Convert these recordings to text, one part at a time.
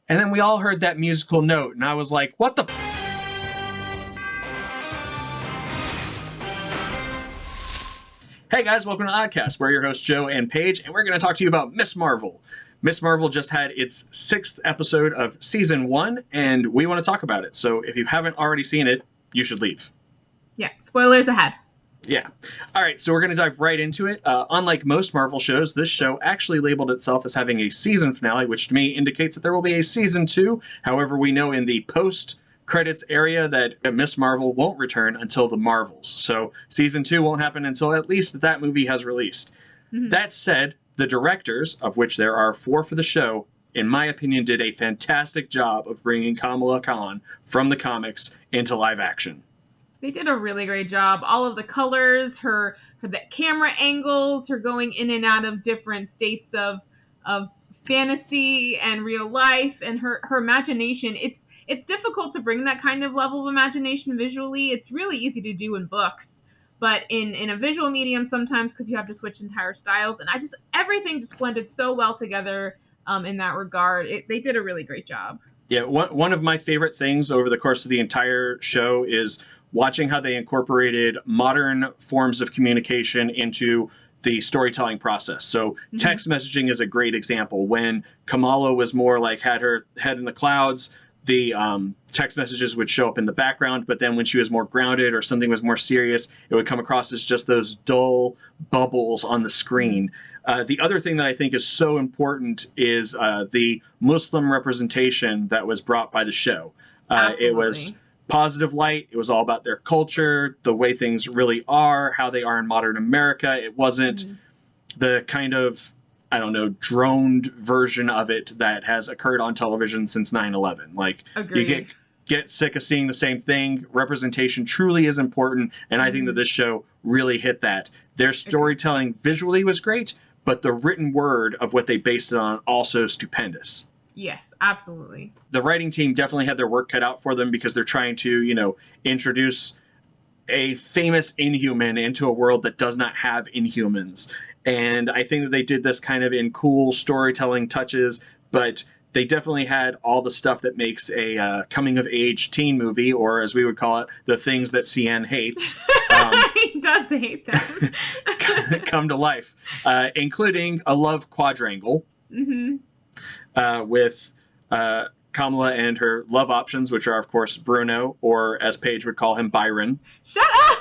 And then we all heard that musical note, and I was like, what the Hey guys, welcome to Oddcast. We're your hosts, Joe and Paige, and we're going to talk to you about Miss Marvel. Miss Marvel just had its 6th episode of Season 1, and we want to talk about it. So if you haven't already seen it, you should leave. Yeah, spoilers ahead. Yeah. All right, so we're going to dive right into it. Unlike most Marvel shows, this show actually labeled itself as having a season finale, which to me indicates that there will be a Season 2. However, we know in the post-credits area that Miss Marvel won't return until the Marvels. So Season 2 won't happen until at least that movie has released. Mm-hmm. That said, the directors, of which there are 4 for the show, in my opinion, did a fantastic job of bringing Kamala Khan from the comics into live action. They did a really great job. All of the colors, her the camera angles, her going in and out of different states of fantasy and real life, and her imagination. It's difficult to bring that kind of level of imagination visually. It's really easy to do in books, but in a visual medium sometimes because you have to switch entire styles. And everything just blended so well together in that regard. They did a really great job. Yeah, one of my favorite things over the course of the entire show is watching how they incorporated modern forms of communication into the storytelling process. So text messaging is a great example. When Kamala was more like had her head in the clouds, the text messages would show up in the background, but then when she was more grounded or something was more serious, it would come across as just those dull bubbles on the screen. The other thing that I think is so important is the Muslim representation that was brought by the show. It was positive light. It was all about their culture, the way things really are, how they are in modern America. It wasn't the kind of, I don't know, droned version of it that has occurred on television since 9/11. Like, Agreed. You get sick of seeing the same thing. Representation truly is important, and I think that this show really hit that. Their storytelling visually was great, but the written word of what they based it on also stupendous. Yes, absolutely. The writing team definitely had their work cut out for them because they're trying to, introduce a famous Inhuman into a world that does not have Inhumans. And I think that they did this kind of in cool storytelling touches, but they definitely had all the stuff that makes a coming-of-age teen movie, or as we would call it, the things that CN hates. He does hate them. Come to life, including a love quadrangle. With Kamala and her love options, which are, of course, Bruno, or as Paige would call him, Byron. Shut up!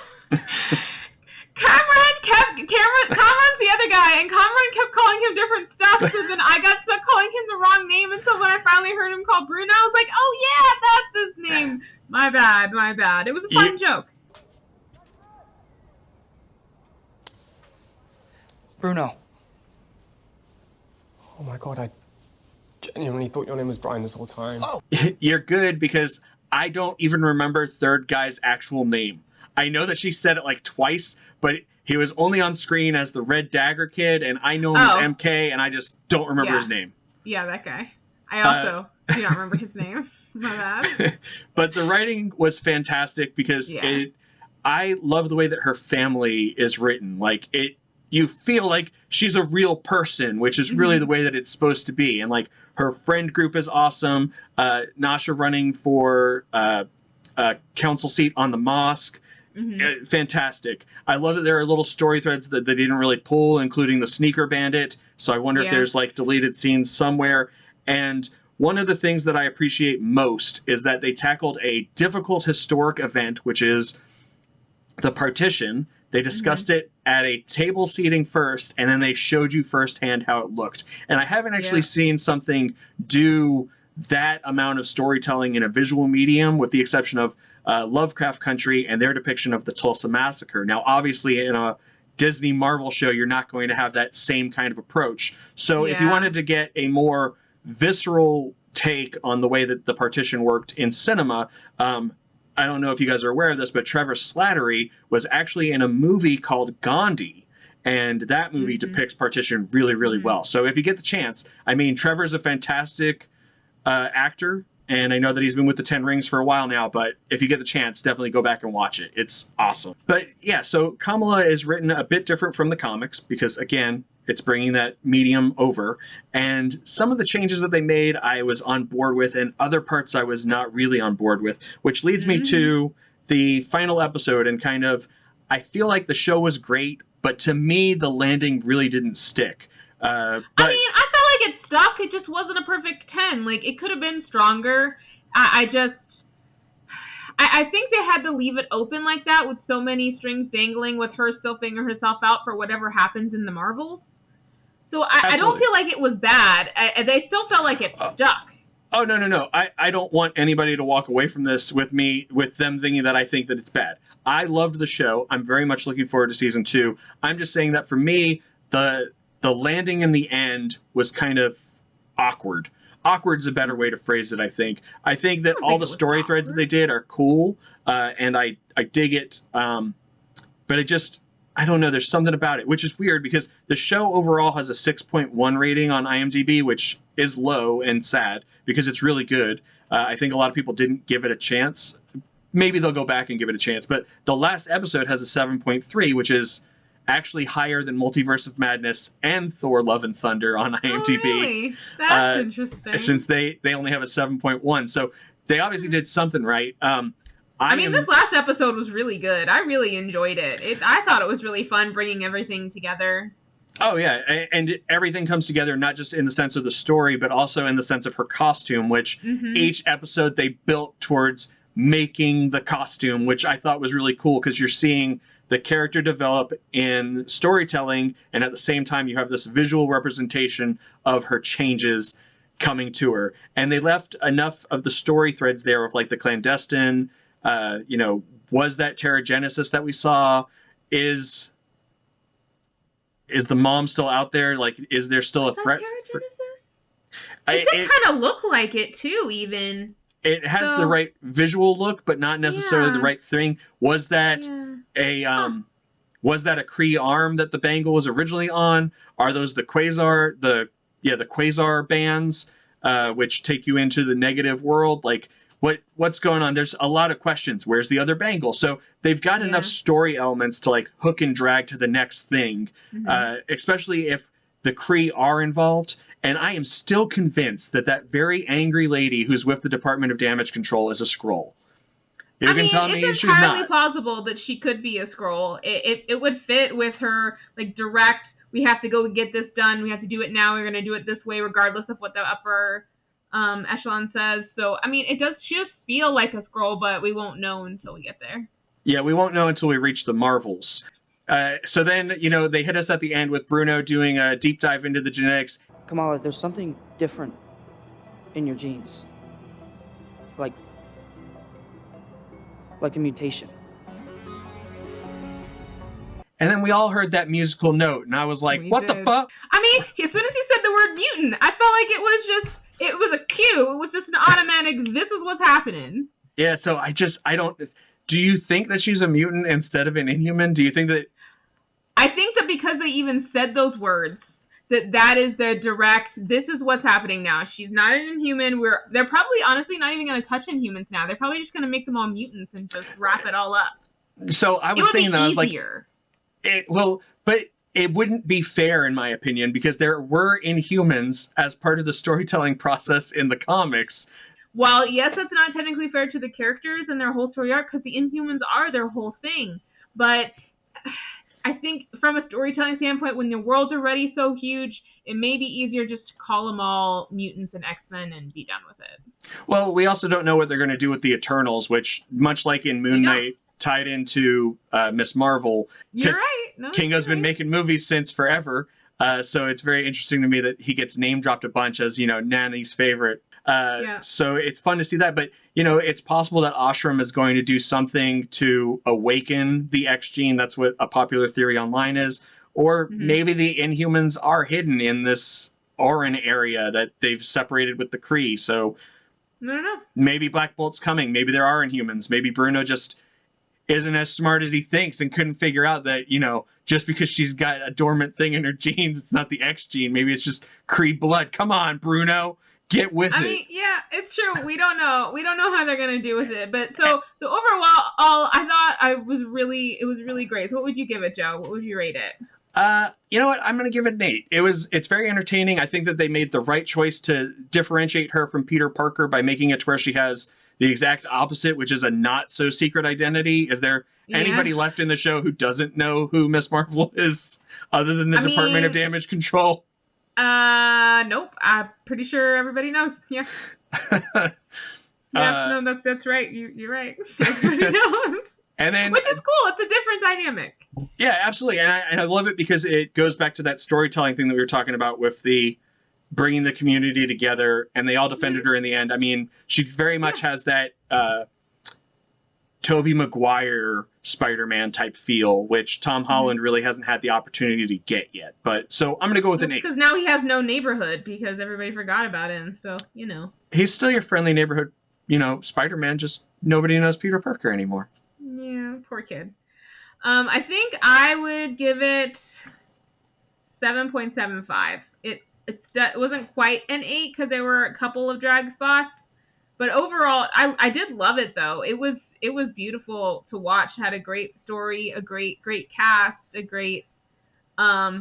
Cameron's the other guy, and Cameron kept calling him different stuff, so then I got stuck calling him the wrong name, and so when I finally heard him called Bruno, I was like, oh yeah, that's his name. My bad. It was a fun joke. Bruno. Oh my god, I genuinely thought your name was Brian this whole time. Oh. You're good, because I don't even remember third guy's actual name. I know that she said it like twice, but he was only on screen as the Red Dagger kid, and I know him as MK, and I just don't remember his name. Yeah, that guy. I also do not remember his name. My bad. But the writing was fantastic because I love the way that her family is written. Like, you feel like she's a real person, which is really the way that it's supposed to be. And like, her friend group is awesome. Nasha running for a council seat on the mosque. Fantastic. I love that there are little story threads that they didn't really pull, including the sneaker bandit. So I wonder if there's like deleted scenes somewhere. And one of the things that I appreciate most is that they tackled a difficult historic event, which is the Partition. They discussed it at a table seating first, and then they showed you firsthand how it looked. And I haven't actually seen something do that amount of storytelling in a visual medium, with the exception of Lovecraft Country and their depiction of the Tulsa Massacre. Now, obviously, in a Disney Marvel show, you're not going to have that same kind of approach. So if you wanted to get a more visceral take on the way that the Partition worked in cinema, I don't know if you guys are aware of this, but Trevor Slattery was actually in a movie called Gandhi. And that movie depicts Partition really, really well. So if you get the chance, I mean, Trevor's a fantastic actor. And I know that he's been with the Ten Rings for a while now, but if you get the chance, definitely go back and watch it. It's awesome. But yeah, so Kamala is written a bit different from the comics because, again, it's bringing that medium over. And some of the changes that they made, I was on board with, and other parts I was not really on board with, which leads me to the final episode and kind of, I feel like the show was great, but to me, the landing really didn't stick. I mean, I felt like it stuck. It just wasn't a perfect 10. Like, it could have been stronger. I think they had to leave it open like that with so many strings dangling, with her still figuring herself out for whatever happens in the Marvels. So I don't feel like it was bad. They still felt like it stuck. Oh, no. I don't want anybody to walk away from this with them thinking that I think that it's bad. I loved the show. I'm very much looking forward to season 2. I'm just saying that for me, the landing in the end was kind of awkward. Awkward's a better way to phrase it, I think. I think that all the story threads that they did are cool, and I dig it. But it just, I don't know, there's something about it, which is weird because the show overall has a 6.1 rating on IMDb, which is low and sad because it's really good. I think a lot of people didn't give it a chance. Maybe they'll go back and give it a chance. But the last episode has a 7.3, which is actually higher than Multiverse of Madness and Thor Love and Thunder on IMDb. Oh, really? That's interesting. Since they only have a 7.1. So they obviously did something right. This last episode was really good. I really enjoyed it. I thought it was really fun bringing everything together. Oh, yeah. And everything comes together not just in the sense of the story, but also in the sense of her costume, which each episode they built towards making the costume, which I thought was really cool because you're seeing the character develop in storytelling, and at the same time you have this visual representation of her changes coming to her. And they left enough of the story threads there of like the clandestine, was that Terrigenesis that we saw? Is the mom still out there? Like, is there still a threat? It does kind of look like it too, even. It has the right visual look, but not necessarily the right thing. Was that a Kree arm that the bangle was originally on? Are those the quasar quasar bands, which take you into the negative world? Like, what's going on? There's a lot of questions. Where's the other bangle? So they've got enough story elements to like hook and drag to the next thing, especially if the Kree are involved. And I am still convinced that very angry lady who's with the Department of Damage Control is a Skrull. You can tell me she's not. It's entirely plausible that she could be a Skrull. It would fit with her, like, direct, we have to go get this done, we have to do it now, we're going to do it this way, regardless of what the upper echelon says. So, I mean, it does just feel like a Skrull, but we won't know until we get there. Yeah, we won't know until we reach the Marvels. So then, they hit us at the end with Bruno doing a deep dive into the genetics. Kamala, there's something different in your genes. Like a mutation. And then we all heard that musical note, and I was like, what the fuck? I mean, as soon as he said the word mutant, I felt like it was a cue. It was just an automatic, this is what's happening. Yeah, so I don't... Do you think that she's a mutant instead of an Inhuman? Do you think that... I think that because they even said those words, that is the direct, this is what's happening now. She's not an Inhuman. They're probably honestly not even going to touch Inhumans now. They're probably just going to make them all mutants and just wrap it all up. So I was thinking that, I was like, but it wouldn't be fair in my opinion because there were Inhumans as part of the storytelling process in the comics. Well, yes, that's not technically fair to the characters and their whole story arc because the Inhumans are their whole thing. But I think from a storytelling standpoint, when the world's already so huge, it may be easier just to call them all mutants and X-Men and be done with it. Well, we also don't know what they're going to do with the Eternals, which, much like in Moon Knight, tied into Miss Marvel. You're right. No, Kingo's been making movies since forever, so it's very interesting to me that he gets name-dropped a bunch as, Nanny's favorite. So it's fun to see that, but it's possible that Ashram is going to do something to awaken the X gene. That's what a popular theory online is. Or maybe the Inhumans are hidden in this Orin area that they've separated with the Kree. So I don't know. Maybe Black Bolt's coming. Maybe there are Inhumans. Maybe Bruno just isn't as smart as he thinks and couldn't figure out that, just because she's got a dormant thing in her genes, it's not the X gene. Maybe it's just Kree blood. Come on, Bruno. Get with it. I mean, yeah, it's true. We don't know. We don't know how they're gonna do with it. But so overall, I thought it was really great. So what would you give it, Joe? What would you rate it? You know what? I'm going to give it an 8. It's very entertaining. I think that they made the right choice to differentiate her from Peter Parker by making it to where she has the exact opposite, which is a not so secret identity. Is there anybody left in the show who doesn't know who Miss Marvel is other than the Department of Damage Control? Nope. I'm pretty sure everybody knows. Yeah. No, that's right. You're right. Everybody knows. And then, which is cool. It's a different dynamic. Yeah, absolutely. And I love it because it goes back to that storytelling thing that we were talking about with the bringing the community together, and they all defended her in the end. I mean, she very much has that Tobey Maguire Spider-Man type feel, which Tom Holland really hasn't had the opportunity to get yet. But so I'm going to go with an 8. Because now he has no neighborhood because everybody forgot about him. So, He's still your friendly neighborhood, Spider-Man, just nobody knows Peter Parker anymore. Yeah, poor kid. I think I would give it 7.75. It wasn't quite an 8 because there were a couple of drag spots, but overall, I did love it though. It was beautiful to watch. It had a great story, a great cast, a great. I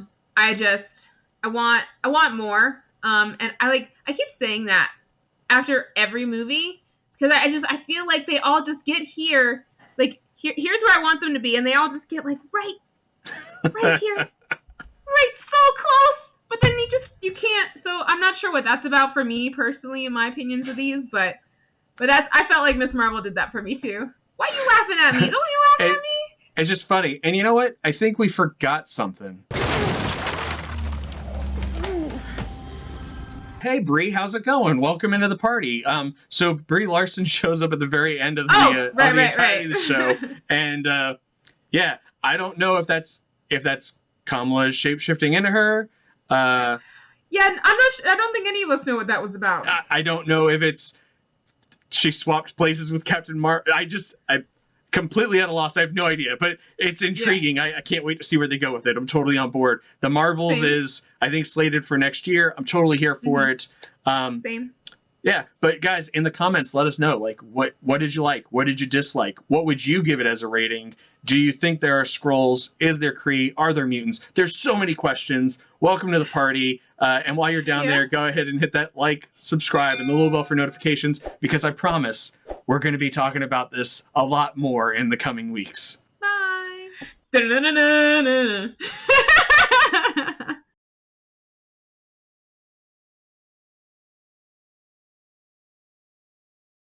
want more. And I keep saying that after every movie because I feel like they all just get here. Like, here's where I want them to be, and they all just get, like, right here. Right so close! But then you can't. So I'm not sure what that's about for me, personally, in my opinions of these, but I felt like Miss Marvel did that for me, too. Why are you laughing at me? Don't you laugh at me? It's just funny. And you know what? I think we forgot something. Hey, Brie, how's it going? Welcome into the party. So Brie Larson shows up at the very end of the entirety of the show, and I don't know if that's Kamala shape-shifting into her. Yeah, I don't think any of us know what that was about. I don't know if it's she swapped places with Captain Marvel. I'm completely at a loss. I have no idea, but it's intriguing. Yeah. I can't wait to see where they go with it. I'm totally on board. The Marvels is, I think, slated for next year. I'm totally here for it. Same. Yeah, but guys, in the comments, let us know, like, what did you like? What did you dislike? What would you give it as a rating? Do you think there are Skrulls? Is there Kree? Are there mutants? There's so many questions. Welcome to the party. And while you're down there, go ahead and hit that like, subscribe, and the little bell for notifications, because I promise we're going to be talking about this a lot more in the coming weeks. Bye.